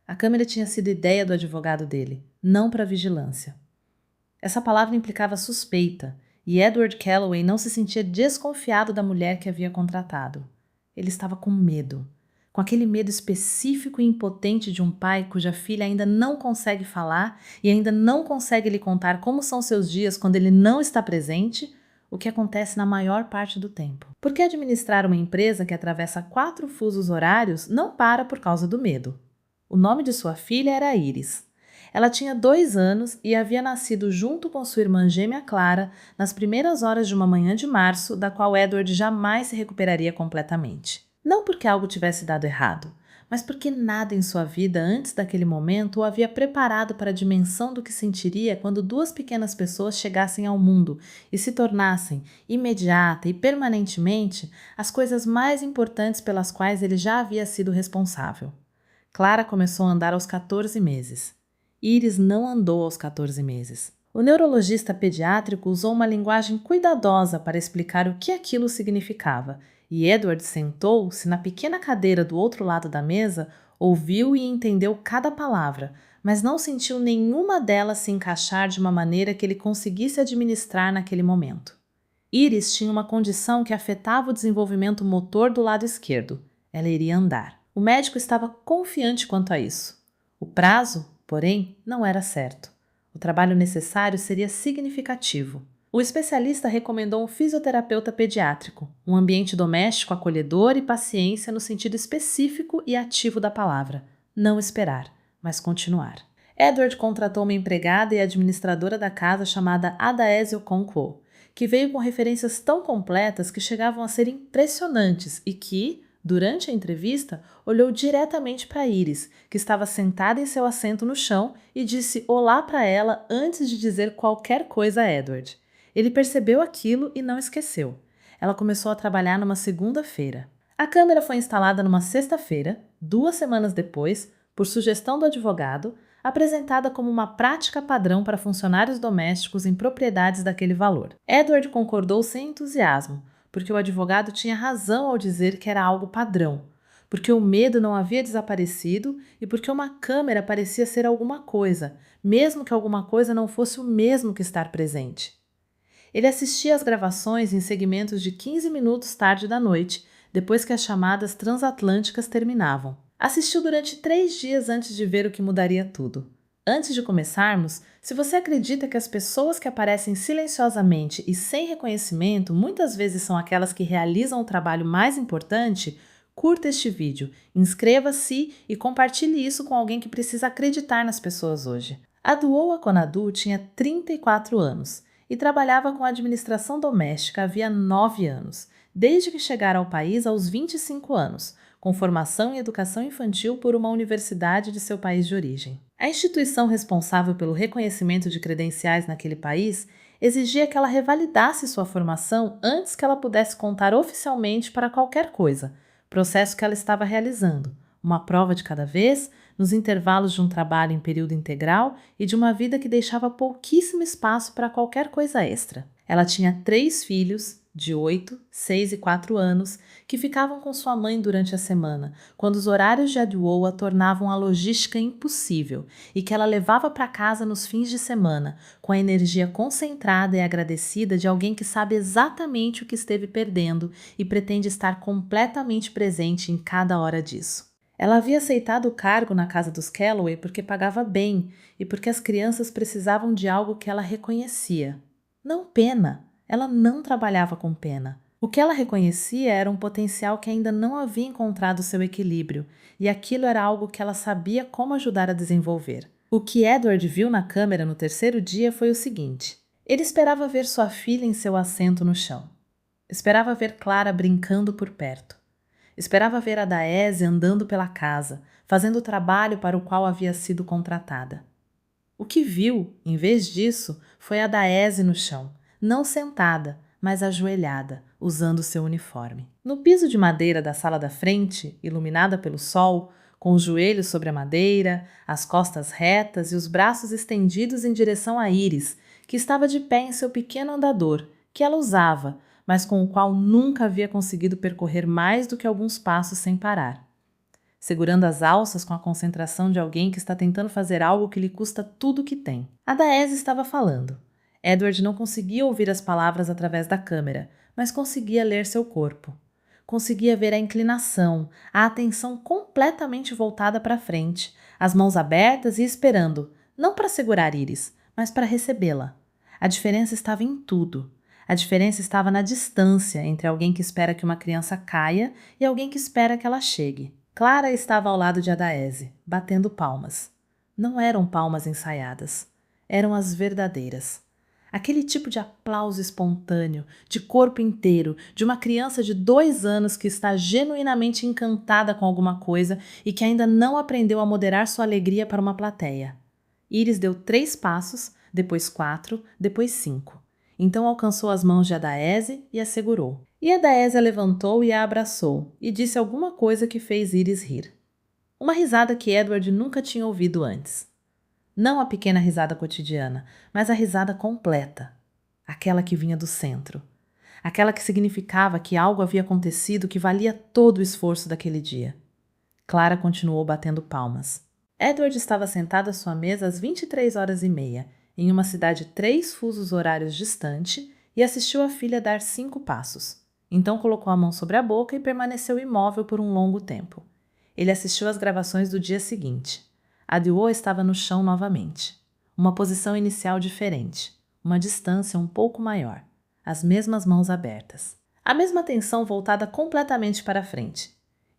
A câmera tinha sido ideia do advogado dele, não para vigilância. Essa palavra implicava suspeita, e Edward Calloway não se sentia desconfiado da mulher que havia contratado. Ele estava com medo. Com aquele medo específico e impotente de um pai cuja filha ainda não consegue falar e ainda não consegue lhe contar como são seus dias quando ele não está presente, o que acontece na maior parte do tempo. Porque administrar uma empresa que atravessa 4 fusos horários não para por causa do medo. O nome de sua filha era Iris. Ela tinha 2 anos e havia nascido junto com sua irmã gêmea Clara nas primeiras horas de uma manhã de março, da qual Edward jamais se recuperaria completamente. Não porque algo tivesse dado errado, mas porque nada em sua vida antes daquele momento o havia preparado para a dimensão do que sentiria quando 2 pequenas pessoas chegassem ao mundo e se tornassem, imediata e permanentemente, as coisas mais importantes pelas quais ele já havia sido responsável. Clara começou a andar aos 14 meses. Iris não andou aos 14 meses. O neurologista pediátrico usou uma linguagem cuidadosa para explicar o que aquilo significava, e Edward sentou-se na pequena cadeira do outro lado da mesa, ouviu e entendeu cada palavra, mas não sentiu nenhuma delas se encaixar de uma maneira que ele conseguisse administrar naquele momento. Iris tinha uma condição que afetava o desenvolvimento motor do lado esquerdo. Ela iria andar. O médico estava confiante quanto a isso. O prazo, porém, não era certo. O trabalho necessário seria significativo. O especialista recomendou um fisioterapeuta pediátrico, um ambiente doméstico acolhedor e paciência no sentido específico e ativo da palavra. Não esperar, mas continuar. Edward contratou uma empregada e administradora da casa chamada Adaésia Okonkwo, que veio com referências tão completas que chegavam a ser impressionantes e que, durante a entrevista, olhou diretamente para Iris, que estava sentada em seu assento no chão, e disse olá para ela antes de dizer qualquer coisa a Edward. Ele percebeu aquilo e não esqueceu. Ela começou a trabalhar numa segunda-feira. A câmera foi instalada numa sexta-feira, 2 semanas depois, por sugestão do advogado, apresentada como uma prática padrão para funcionários domésticos em propriedades daquele valor. Edward concordou sem entusiasmo, porque o advogado tinha razão ao dizer que era algo padrão, porque o medo não havia desaparecido e porque uma câmera parecia ser alguma coisa, mesmo que alguma coisa não fosse o mesmo que estar presente. Ele assistia às gravações em segmentos de 15 minutos tarde da noite, depois que as chamadas transatlânticas terminavam. Assistiu durante 3 dias antes de ver o que mudaria tudo. Antes de começarmos, se você acredita que as pessoas que aparecem silenciosamente e sem reconhecimento muitas vezes são aquelas que realizam o trabalho mais importante, curta este vídeo, inscreva-se e compartilhe isso com alguém que precisa acreditar nas pessoas hoje. Aduoa Konadu tinha 34 anos e trabalhava com administração doméstica havia 9 anos, desde que chegara ao país aos 25 anos, com formação em educação infantil por uma universidade de seu país de origem. A instituição responsável pelo reconhecimento de credenciais naquele país exigia que ela revalidasse sua formação antes que ela pudesse contar oficialmente para qualquer coisa, processo que ela estava realizando, uma prova de cada vez, nos intervalos de um trabalho em período integral e de uma vida que deixava pouquíssimo espaço para qualquer coisa extra. Ela tinha 3 filhos, de 8, 6 e 4 anos, que ficavam com sua mãe durante a semana, quando os horários de Aduoa tornavam a logística impossível, e que ela levava para casa nos fins de semana, com a energia concentrada e agradecida de alguém que sabe exatamente o que esteve perdendo e pretende estar completamente presente em cada hora disso. Ela havia aceitado o cargo na casa dos Calloway porque pagava bem e porque as crianças precisavam de algo que ela reconhecia. Não pena. Ela não trabalhava com pena. O que ela reconhecia era um potencial que ainda não havia encontrado seu equilíbrio, e aquilo era algo que ela sabia como ajudar a desenvolver. O que Edward viu na câmera no 3º dia foi o seguinte: ele esperava ver sua filha em seu assento no chão. Esperava ver Clara brincando por perto. Esperava ver a Daésia andando pela casa, fazendo o trabalho para o qual havia sido contratada. O que viu, em vez disso, foi a Daésia no chão, não sentada, mas ajoelhada, usando seu uniforme. No piso de madeira da sala da frente, iluminada pelo sol, com os joelhos sobre a madeira, as costas retas e os braços estendidos em direção a Iris, que estava de pé em seu pequeno andador, que ela usava, mas com o qual nunca havia conseguido percorrer mais do que alguns passos sem parar. segurando as alças com a concentração de alguém que está tentando fazer algo que lhe custa tudo o que tem. A Daese estava falando. Edward não conseguia ouvir as palavras através da câmera, mas conseguia ler seu corpo. Conseguia ver a inclinação, a atenção completamente voltada para frente, as mãos abertas e esperando, não para segurar Iris, mas para recebê-la. A diferença estava em tudo. A diferença estava na distância entre alguém que espera que uma criança caia e alguém que espera que ela chegue. Clara estava ao lado de Adaese, batendo palmas. Não eram palmas ensaiadas, eram as verdadeiras. Aquele tipo de aplauso espontâneo, de corpo inteiro, de uma criança de 2 anos que está genuinamente encantada com alguma coisa e que ainda não aprendeu a moderar sua alegria para uma plateia. Iris deu 3 passos, depois 4, depois 5. Então alcançou as mãos de Adaese e a segurou. E Adaese a levantou e a abraçou, e disse alguma coisa que fez Iris rir. Uma risada que Edward nunca tinha ouvido antes. Não a pequena risada cotidiana, mas a risada completa. Aquela que vinha do centro. Aquela que significava que algo havia acontecido que valia todo o esforço daquele dia. Clara continuou batendo palmas. Edward estava sentado à sua mesa às 23h30, em uma cidade 3 fusos horários distante, e assistiu a filha dar 5 passos. Então colocou a mão sobre a boca e permaneceu imóvel por um longo tempo. Ele assistiu às gravações do dia seguinte. Aduo estava no chão novamente. Uma posição inicial diferente, uma distância um pouco maior, as mesmas mãos abertas. A mesma atenção voltada completamente para a frente.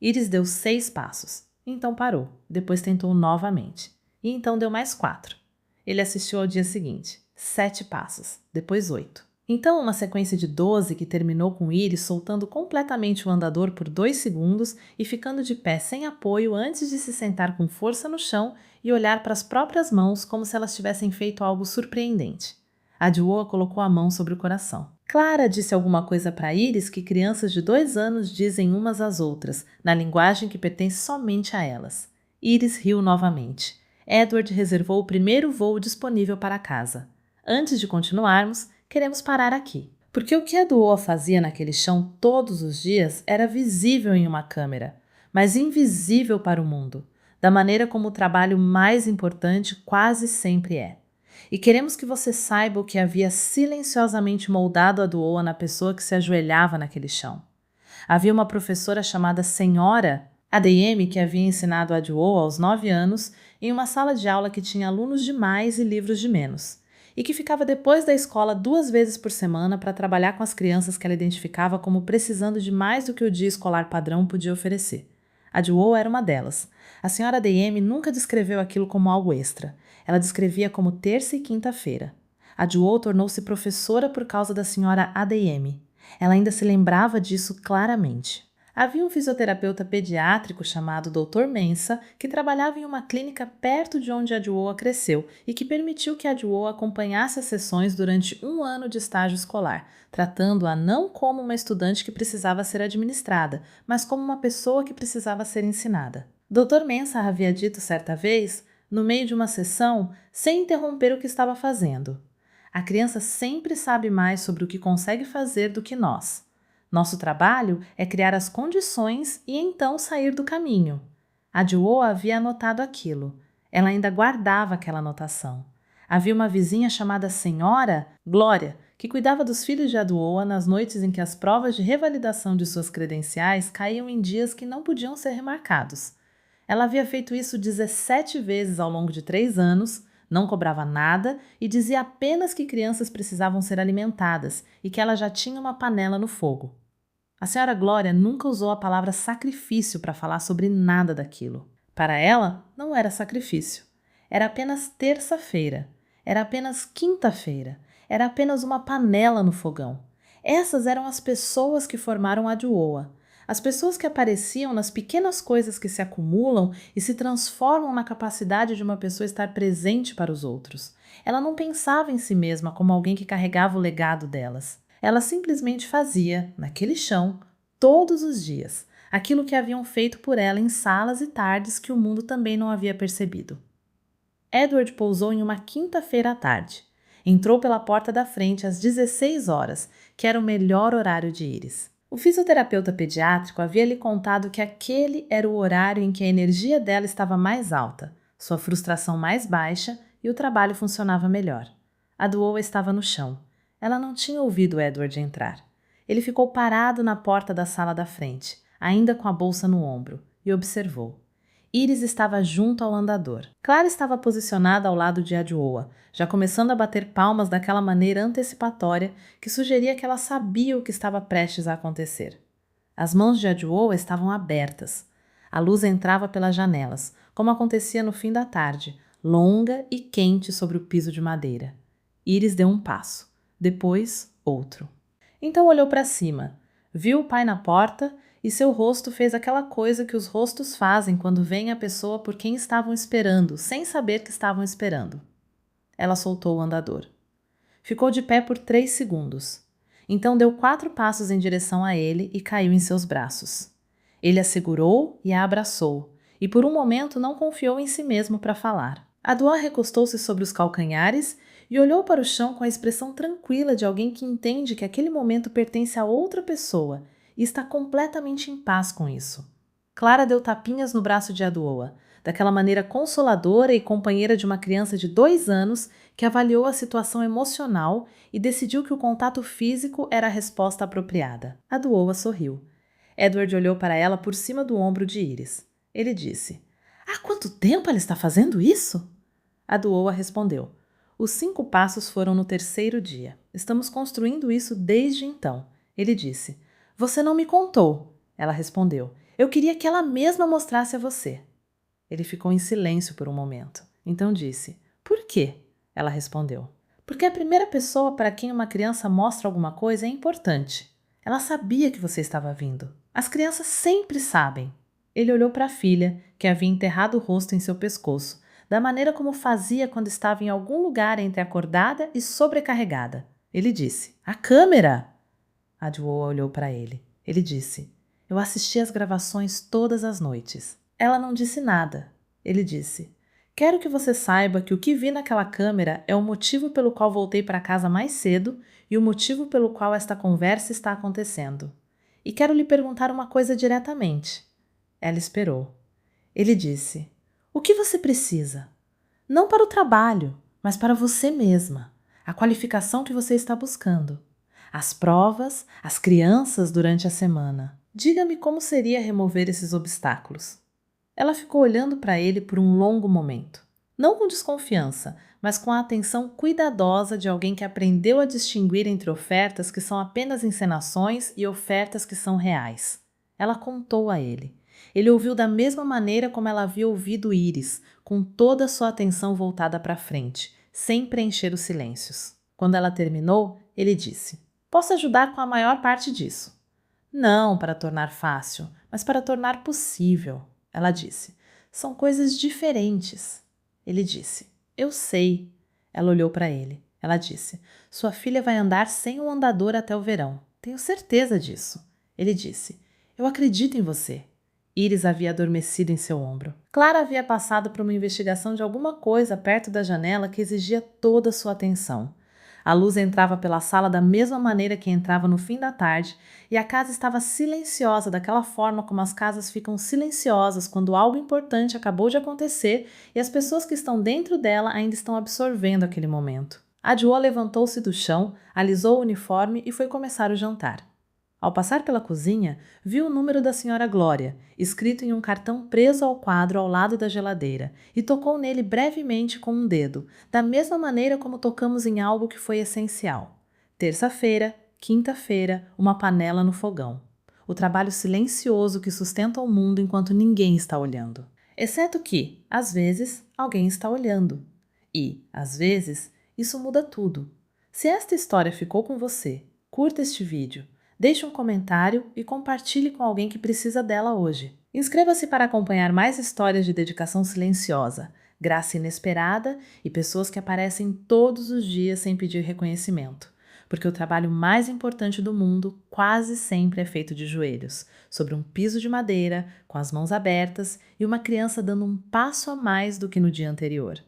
Iris deu 6 passos, então parou, depois tentou novamente, e então deu mais 4. Ele assistiu ao dia seguinte, 7 passos, depois 8. Então uma sequência de 12 que terminou com Iris soltando completamente o andador por 2 segundos e ficando de pé sem apoio antes de se sentar com força no chão e olhar para as próprias mãos como se elas tivessem feito algo surpreendente. Aduo colocou a mão sobre o coração. Clara disse alguma coisa para Iris que crianças de 2 anos dizem umas às outras, na linguagem que pertence somente a elas. Iris riu novamente. Edward reservou o primeiro voo disponível para casa. Antes de continuarmos, queremos parar aqui, porque o que Aduo fazia naquele chão todos os dias era visível em uma câmera, mas invisível para o mundo, da maneira como o trabalho mais importante quase sempre é. E queremos que você saiba o que havia silenciosamente moldado Aduo na pessoa que se ajoelhava naquele chão. Havia uma professora chamada Senhora ADM que havia ensinado Aduo aos 9 anos em uma sala de aula que tinha alunos de mais e livros de menos, e que ficava depois da escola 2 vezes por semana para trabalhar com as crianças que ela identificava como precisando de mais do que o dia escolar padrão podia oferecer. A Aduo era uma delas. A senhora ADM nunca descreveu aquilo como algo extra. Ela descrevia como terça e quinta-feira. A Aduo tornou-se professora por causa da senhora ADM. Ela ainda se lembrava disso claramente. Havia um fisioterapeuta pediátrico chamado Dr. Mensa que trabalhava em uma clínica perto de onde a Aduo cresceu e que permitiu que a Aduo acompanhasse as sessões durante 1 ano de estágio escolar, tratando-a não como uma estudante que precisava ser administrada, mas como uma pessoa que precisava ser ensinada. Dr. Mensa havia dito certa vez, no meio de uma sessão, sem interromper o que estava fazendo: a criança sempre sabe mais sobre o que consegue fazer do que nós. Nosso trabalho é criar as condições e então sair do caminho. A Aduo havia anotado aquilo. Ela ainda guardava aquela anotação. Havia uma vizinha chamada Senhora Glória, que cuidava dos filhos de Aduo nas noites em que as provas de revalidação de suas credenciais caíam em dias que não podiam ser remarcados. Ela havia feito isso 17 vezes ao longo de 3 anos, não cobrava nada e dizia apenas que crianças precisavam ser alimentadas e que ela já tinha uma panela no fogo. A senhora Glória nunca usou a palavra sacrifício para falar sobre nada daquilo. Para ela, não era sacrifício. Era apenas terça-feira. Era apenas quinta-feira. Era apenas uma panela no fogão. Essas eram as pessoas que formaram a Aduo. As pessoas que apareciam nas pequenas coisas que se acumulam e se transformam na capacidade de uma pessoa estar presente para os outros. Ela não pensava em si mesma como alguém que carregava o legado delas. Ela simplesmente fazia, naquele chão, todos os dias, aquilo que haviam feito por ela em salas e tardes que o mundo também não havia percebido. Edward pousou em uma quinta-feira à tarde. Entrou pela porta da frente às 16 horas, que era o melhor horário de Iris. O fisioterapeuta pediátrico havia lhe contado que aquele era o horário em que a energia dela estava mais alta, sua frustração mais baixa e o trabalho funcionava melhor. A Duoa estava no chão. Ela não tinha ouvido Edward entrar. Ele ficou parado na porta da sala da frente, ainda com a bolsa no ombro, e observou. Iris estava junto ao andador. Clara estava posicionada ao lado de Adwoa, já começando a bater palmas daquela maneira antecipatória que sugeria que ela sabia o que estava prestes a acontecer. As mãos de Adwoa estavam abertas. A luz entrava pelas janelas, como acontecia no fim da tarde, longa e quente sobre o piso de madeira. Iris deu um passo, depois outro. Então olhou para cima, viu o pai na porta e seu rosto fez aquela coisa que os rostos fazem quando vem a pessoa por quem estavam esperando, sem saber que estavam esperando. Ela soltou o andador. Ficou de pé por 3 segundos. Então deu 4 passos em direção a ele e caiu em seus braços. Ele a segurou e a abraçou, e por um momento não confiou em si mesmo para falar. Adwoa recostou-se sobre os calcanhares e olhou para o chão com a expressão tranquila de alguém que entende que aquele momento pertence a outra pessoa e está completamente em paz com isso. Clara deu tapinhas no braço de Adwoa, daquela maneira consoladora e companheira de uma criança de 2 anos que avaliou a situação emocional e decidiu que o contato físico era a resposta apropriada. Adwoa sorriu. Edward olhou para ela por cima do ombro de Iris. Ele disse: "Há quanto tempo ela está fazendo isso?" Adwoa respondeu: "Os 5 passos foram no 3º dia. Estamos construindo isso desde então." Ele disse: "Você não me contou." Ela respondeu: "Eu queria que ela mesma mostrasse a você." Ele ficou em silêncio por um momento. Então disse: "Por quê?" Ela respondeu: "Porque a primeira pessoa para quem uma criança mostra alguma coisa é importante. Ela sabia que você estava vindo. As crianças sempre sabem." Ele olhou para a filha, que havia enterrado o rosto em seu pescoço, da maneira como fazia quando estava em algum lugar entre acordada e sobrecarregada. Ele disse: "A câmera!" Adwoa olhou para ele. Ele disse: "Eu assisti às gravações todas as noites." Ela não disse nada. Ele disse: "Quero que você saiba que o que vi naquela câmera é o motivo pelo qual voltei para casa mais cedo e o motivo pelo qual esta conversa está acontecendo. E quero lhe perguntar uma coisa diretamente." Ela esperou. Ele disse: "O que você precisa? Não para o trabalho, mas para você mesma. A qualificação que você está buscando. As provas, as crianças durante a semana. Diga-me como seria remover esses obstáculos." Ela ficou olhando para ele por um longo momento. Não com desconfiança, mas com a atenção cuidadosa de alguém que aprendeu a distinguir entre ofertas que são apenas encenações e ofertas que são reais. Ela contou a ele. Ele ouviu da mesma maneira como ela havia ouvido Iris, com toda a sua atenção voltada para frente, sem preencher os silêncios. Quando ela terminou, ele disse: "Posso ajudar com a maior parte disso." "Não para tornar fácil, mas para tornar possível." Ela disse: "São coisas diferentes." Ele disse: "Eu sei." Ela olhou para ele. Ela disse: "Sua filha vai andar sem um andador até o verão. Tenho certeza disso." Ele disse: "Eu acredito em você." Iris havia adormecido em seu ombro. Clara havia passado por uma investigação de alguma coisa perto da janela que exigia toda sua atenção. A luz entrava pela sala da mesma maneira que entrava no fim da tarde, e a casa estava silenciosa daquela forma como as casas ficam silenciosas quando algo importante acabou de acontecer e as pessoas que estão dentro dela ainda estão absorvendo aquele momento. Adwoa levantou-se do chão, alisou o uniforme e foi começar o jantar. Ao passar pela cozinha, viu o número da Sra. Glória, escrito em um cartão preso ao quadro ao lado da geladeira, e tocou nele brevemente com um dedo, da mesma maneira como tocamos em algo que foi essencial. Terça-feira, quinta-feira, uma panela no fogão. O trabalho silencioso que sustenta o mundo enquanto ninguém está olhando. Exceto que, às vezes, alguém está olhando. E, às vezes, isso muda tudo. Se esta história ficou com você, curta este vídeo. Deixe um comentário e compartilhe com alguém que precisa dela hoje. Inscreva-se para acompanhar mais histórias de dedicação silenciosa, graça inesperada e pessoas que aparecem todos os dias sem pedir reconhecimento. Porque o trabalho mais importante do mundo quase sempre é feito de joelhos, sobre um piso de madeira, com as mãos abertas e uma criança dando um passo a mais do que no dia anterior.